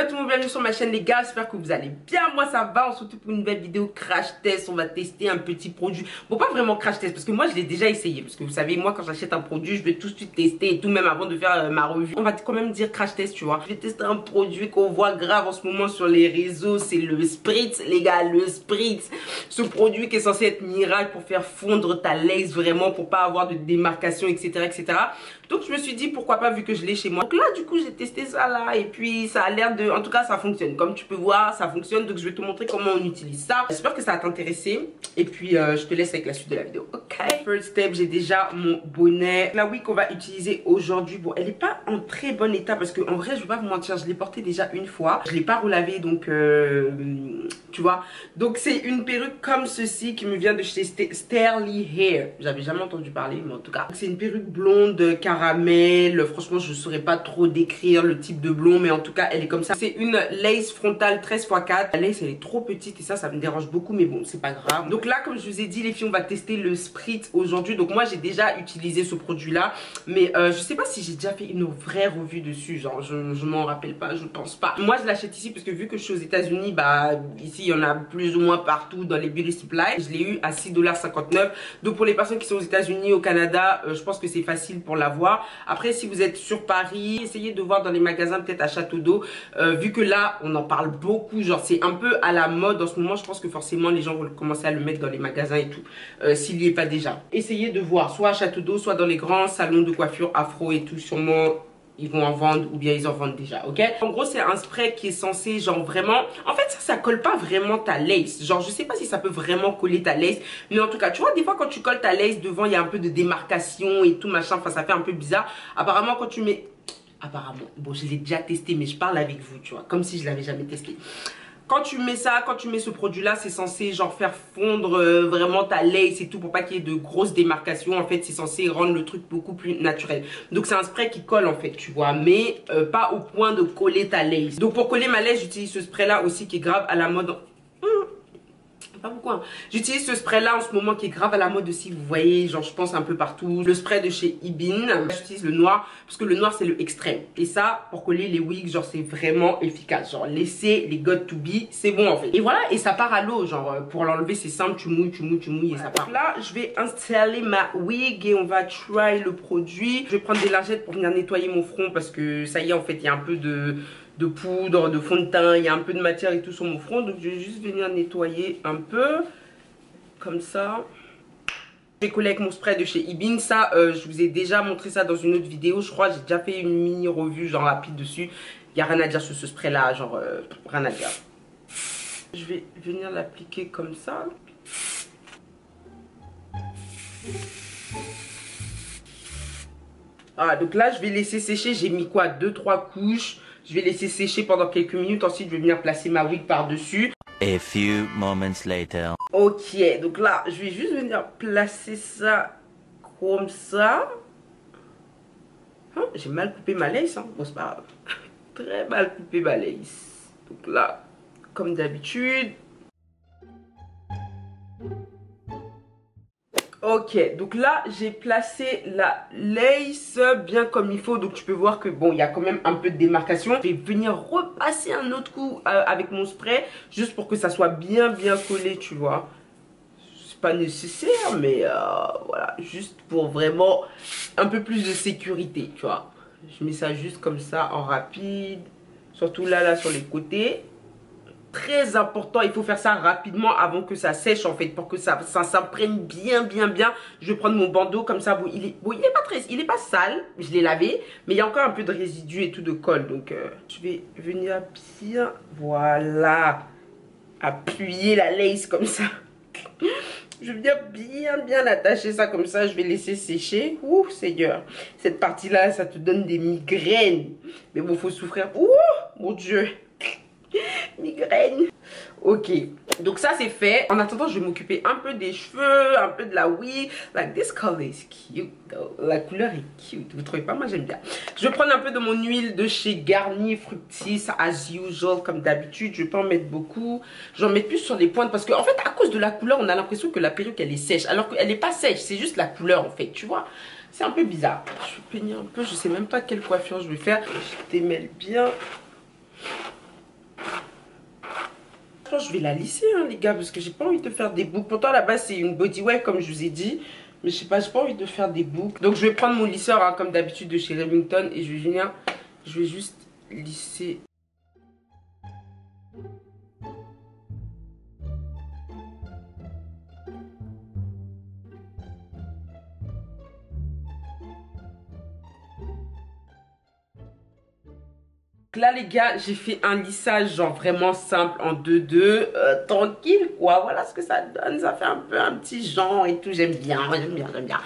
Hello tout le monde, bienvenue sur ma chaîne les gars, j'espère que vous allez bien, moi ça va, on se retrouve pour une nouvelle vidéo crash test, on va tester un petit produit, bon pas vraiment crash test parce que moi je l'ai déjà essayé, parce que vous savez moi quand j'achète un produit je vais tout de suite tester et tout même avant de faire ma revue, on va quand même dire crash test tu vois, je vais tester un produit qu'on voit grave en ce moment sur les réseaux, c'est le Spritz les gars, le Spritz, ce produit qui est censé être miracle pour faire fondre ta lace vraiment, pour pas avoir de démarcation etc. Donc je me suis dit pourquoi pas vu que je l'ai chez moi. Donc là du coup j'ai testé ça là et puis ça a l'air de... En tout cas ça fonctionne. Comme tu peux voir ça fonctionne. Donc je vais te montrer comment on utilise ça. J'espère que ça va t'intéresser. Et puis je te laisse avec la suite de la vidéo. Ok. First step, j'ai déjà mon bonnet. La wig qu'on va utiliser aujourd'hui. Bon elle n'est pas en très bon état parce que en vrai je vais pas vous mentir. Je l'ai portée déjà une fois. Je l'ai pas relavé donc tu vois. Donc c'est une perruque comme ceci qui me vient de chez Sterling Hair. J'avais jamais entendu parler mais en tout cas. C'est une perruque blonde caramel, franchement je saurais pas trop décrire le type de blond mais en tout cas elle est comme ça. C'est une lace frontale 13x4. La lace elle est trop petite et ça me dérange beaucoup mais bon c'est pas grave. Donc là comme je vous ai dit les filles on va tester le Spritz aujourd'hui. Donc moi j'ai déjà utilisé ce produit là mais je sais pas si j'ai déjà fait une vraie revue dessus, genre je m'en rappelle pas, je pense pas. Moi je l'achète ici parce que vu que je suis aux États-Unis, bah ici il y en a plus ou moins partout dans les beauty supply. Je l'ai eu à 6,59 $. Donc pour les personnes qui sont aux États-Unis, au Canada, je pense que c'est facile pour l'avoir. Après si vous êtes sur Paris, essayez de voir dans les magasins peut-être à Château d'Eau, vu que là on en parle beaucoup, genre c'est un peu à la mode en ce moment. Je pense que forcément les gens vont commencer à le mettre dans les magasins et tout, s'il n'y est pas déjà. Essayez de voir soit à Château d'Eau, soit dans les grands salons de coiffure afro et tout, sûrement ils vont en vendre ou bien ils en vendent déjà, ok. En gros c'est un spray qui est censé genre vraiment, en fait ça colle pas vraiment ta lace, genre je sais pas si ça peut vraiment coller ta lace, mais en tout cas tu vois des fois quand tu colles ta lace devant il y a un peu de démarcation et tout machin, enfin ça fait un peu bizarre. Apparemment quand tu mets, apparemment, bon je l'ai déjà testé mais je parle avec vous tu vois, comme si je l'avais jamais testé. Quand tu mets ça, quand tu mets ce produit là, c'est censé genre faire fondre vraiment ta lace et tout pour pas qu'il y ait de grosses démarcations. En fait c'est censé rendre le truc beaucoup plus naturel. Donc c'est un spray qui colle en fait tu vois, mais pas au point de coller ta lace. Donc pour coller ma lace j'utilise ce spray là aussi qui est grave à la mode. Pas beaucoup hein. J'utilise ce spray là en ce moment qui est grave à la mode aussi, vous voyez, genre je pense un peu partout. Le spray de chez Ibin. J'utilise le noir parce que le noir c'est le extrême. Et ça pour coller les wigs genre c'est vraiment efficace. Genre laisser les got to be c'est bon en fait. Et voilà, et ça part à l'eau, genre pour l'enlever c'est simple, tu mouilles et ça part. Là je vais installer ma wig et on va try le produit. Je vais prendre des lingettes pour venir nettoyer mon front parce que ça y est en fait il y a un peu de poudre, de fond de teint, il y a un peu de matière et tout sur mon front. Donc je vais juste venir nettoyer un peu. Comme ça. Je vais coller avec mon spray de chez Ibin. Ça, je vous ai déjà montré ça dans une autre vidéo. Je crois j'ai déjà fait une mini revue genre rapide dessus. Il n'y a rien à dire sur ce spray là, genre rien à dire. Je vais venir l'appliquer comme ça. Ah, donc là je vais laisser sécher. J'ai mis quoi, 2-3 couches. Je vais laisser sécher pendant quelques minutes. Ensuite je vais venir placer ma wig par dessus. A few moments later. Ok, donc là je vais juste venir placer ça comme ça. Hein, j'ai mal coupé ma lace hein. Bon c'est pas grave. Très mal coupé ma lace. Donc là comme d'habitude. Ok, donc là j'ai placé la lace bien comme il faut. Donc tu peux voir que bon il y a quand même un peu de démarcation. Je vais venir repasser un autre coup avec mon spray, juste pour que ça soit bien collé tu vois. C'est pas nécessaire mais voilà, juste pour vraiment un peu plus de sécurité tu vois. Je mets ça juste comme ça en rapide. Surtout là sur les côtés. Très important, il faut faire ça rapidement avant que ça sèche en fait, pour que ça s'imprègne bien. Je vais prendre mon bandeau comme ça. Bon, il est pas sale, je l'ai lavé, mais il y a encore un peu de résidus et tout de colle. Donc je vais venir bien, voilà, appuyer la lace comme ça. Je vais bien attacher ça comme ça. Je vais laisser sécher. Ouh Seigneur, cette partie là ça te donne des migraines, mais bon faut souffrir. Ouh mon Dieu, migraine. Ok, donc ça c'est fait. En attendant je vais m'occuper un peu des cheveux, un peu de la wig. Like this color is cute though. La couleur est cute, vous trouvez pas? Moi j'aime bien. Je vais prendre un peu de mon huile de chez Garnier Fructis as usual comme d'habitude. Je vais pas en mettre beaucoup, j'en mets plus sur les pointes parce que en fait à cause de la couleur on a l'impression que la perruque elle est sèche alors qu'elle est pas sèche, c'est juste la couleur en fait tu vois. C'est un peu bizarre. Je vais peigner un peu, je sais même pas quelle coiffure je vais faire. Je démêle bien. pense que je vais la lisser, hein, les gars, parce que j'ai pas envie de faire des boucles. Pourtant, à la base, c'est une body wave, comme je vous ai dit. Mais je sais pas, j'ai pas envie de faire des boucles. Donc, je vais prendre mon lisseur, hein, comme d'habitude, de chez Remington. Et je vais venir, je vais juste lisser. Là les gars, j'ai fait un lissage genre vraiment simple en 2-2, tranquille quoi, voilà ce que ça donne, ça fait un peu un petit genre et tout, j'aime bien.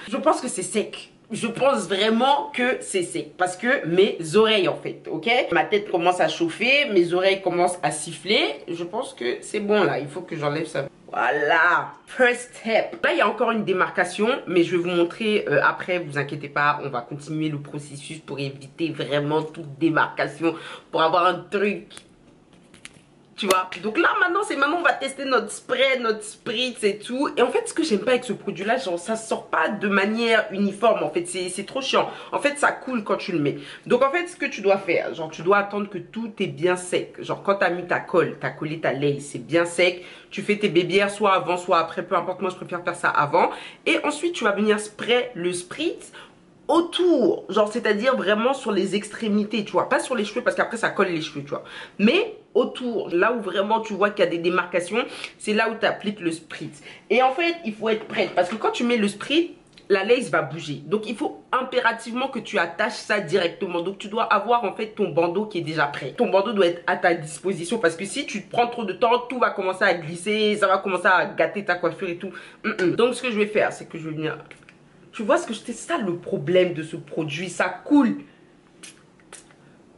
Je pense que c'est sec. Je pense vraiment que c'est sec parce que mes oreilles en fait, ok? Ma tête commence à chauffer, mes oreilles commencent à siffler. Je pense que c'est bon là, il faut que j'enlève ça. Voilà, first step. Là, il y a encore une démarcation, mais je vais vous montrer après, vous inquiétez pas, on va continuer le processus pour éviter vraiment toute démarcation, pour avoir un truc. Tu vois, donc là maintenant on va tester notre spray, notre spritz et tout. Et en fait ce que j'aime pas avec ce produit là, genre ça sort pas de manière uniforme. En fait c'est trop chiant. En fait ça coule quand tu le mets. Donc en fait ce que tu dois faire, genre tu dois attendre que tout est bien sec. Genre quand t'as mis ta colle, t'as collé ta lace, c'est bien sec. Tu fais tes bébières soit avant soit après, peu importe, moi je préfère faire ça avant. Et ensuite tu vas venir spray le spritz autour, genre c'est à dire vraiment sur les extrémités, tu vois, pas sur les cheveux parce qu'après ça colle les cheveux, tu vois, mais autour, là où vraiment tu vois qu'il y a des démarcations, c'est là où tu appliques le spritz. Et en fait il faut être prête parce que quand tu mets le spritz, la lace va bouger, donc il faut impérativement que tu attaches ça directement. Donc tu dois avoir en fait ton bandeau qui est déjà prêt. Ton bandeau doit être à ta disposition parce que si tu te prends trop de temps, tout va commencer à glisser, ça va commencer à gâter ta coiffure et tout. Donc ce que je vais faire, c'est que je vais venir... Tu vois ce que c'est ça le problème de ce produit, ça coule.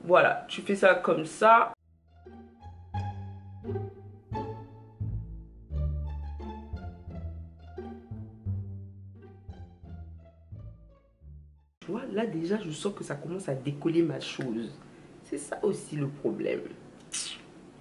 Voilà, tu fais ça comme ça. Tu vois, là déjà je sens que ça commence à décoller ma chose. C'est ça aussi le problème.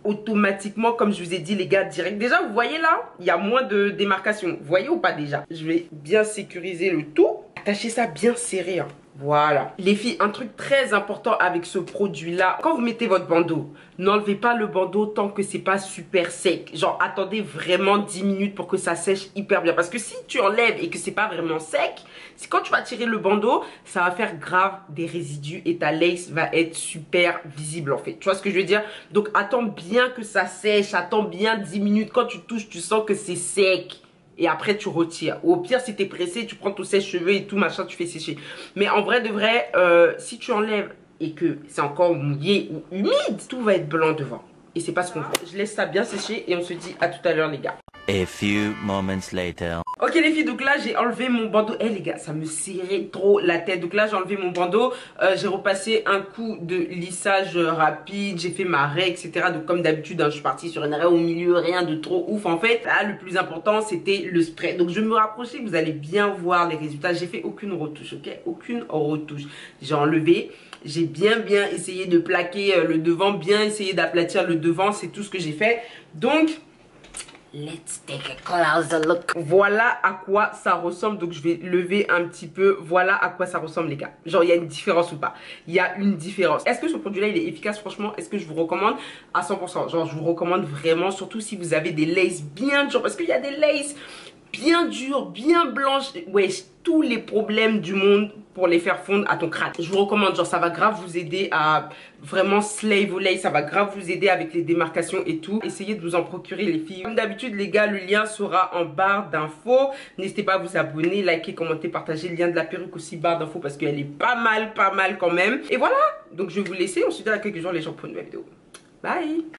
Automatiquement, comme je vous ai dit les gars, direct. Déjà vous voyez là, il y a moins de démarcation. Vous voyez ou pas déjà? Je vais bien sécuriser le tout. Attachez ça bien serré, hein. Voilà. Les filles, un truc très important avec ce produit-là, quand vous mettez votre bandeau, n'enlevez pas le bandeau tant que c'est pas super sec. Genre, attendez vraiment 10 minutes pour que ça sèche hyper bien. Parce que si tu enlèves et que c'est pas vraiment sec, c'est quand tu vas tirer le bandeau, ça va faire grave des résidus et ta lace va être super visible en fait. Tu vois ce que je veux dire? Donc, attends bien que ça sèche, attends bien 10 minutes. Quand tu touches, tu sens que c'est sec. Et après tu retires. Ou au pire si t'es pressé, tu prends ton sèche-cheveux et tout machin, tu fais sécher. Mais en vrai de vrai, si tu enlèves et que c'est encore mouillé ou humide, tout va être blanc devant. Et c'est pas ce qu'on veut. Je laisse ça bien sécher et on se dit à tout à l'heure les gars. A few moments later. Ok les filles, donc là j'ai enlevé mon bandeau. Eh les gars, ça me serrait trop la tête. Donc là j'ai enlevé mon bandeau, j'ai repassé un coup de lissage rapide, j'ai fait ma raie, etc. Donc comme d'habitude, hein, je suis partie sur une raie au milieu, rien de trop ouf en fait. Là le plus important c'était le spray. Donc je vais me rapprocher, vous allez bien voir les résultats. J'ai fait aucune retouche, ok? Aucune retouche. J'ai enlevé. J'ai bien essayé de plaquer le devant, bien essayé d'aplatir le devant, c'est tout ce que j'ai fait. Donc... let's take a closer look. Voilà à quoi ça ressemble. Donc je vais lever un petit peu. Voilà à quoi ça ressemble les gars. Genre il y a une différence ou pas? Il y a une différence. Est-ce que ce produit là il est efficace? Franchement, est-ce que je vous recommande à 100%? Genre je vous recommande vraiment, surtout si vous avez des laces bien dures. Parce qu'il y a des laces bien dures, bien blanches. Ouais, tous les problèmes du monde pour les faire fondre à ton crâne. Je vous recommande, genre ça va grave vous aider à vraiment slay vos laces, ça va grave vous aider avec les démarcations et tout. Essayez de vous en procurer les filles. Comme d'habitude les gars, le lien sera en barre d'infos. N'hésitez pas à vous abonner, liker, commenter, partager. Le lien de la perruque aussi barre d'infos parce qu'elle est pas mal quand même. Et voilà, donc je vais vous laisser. On se dit dans quelques jours les gens pour une nouvelle vidéo. Bye.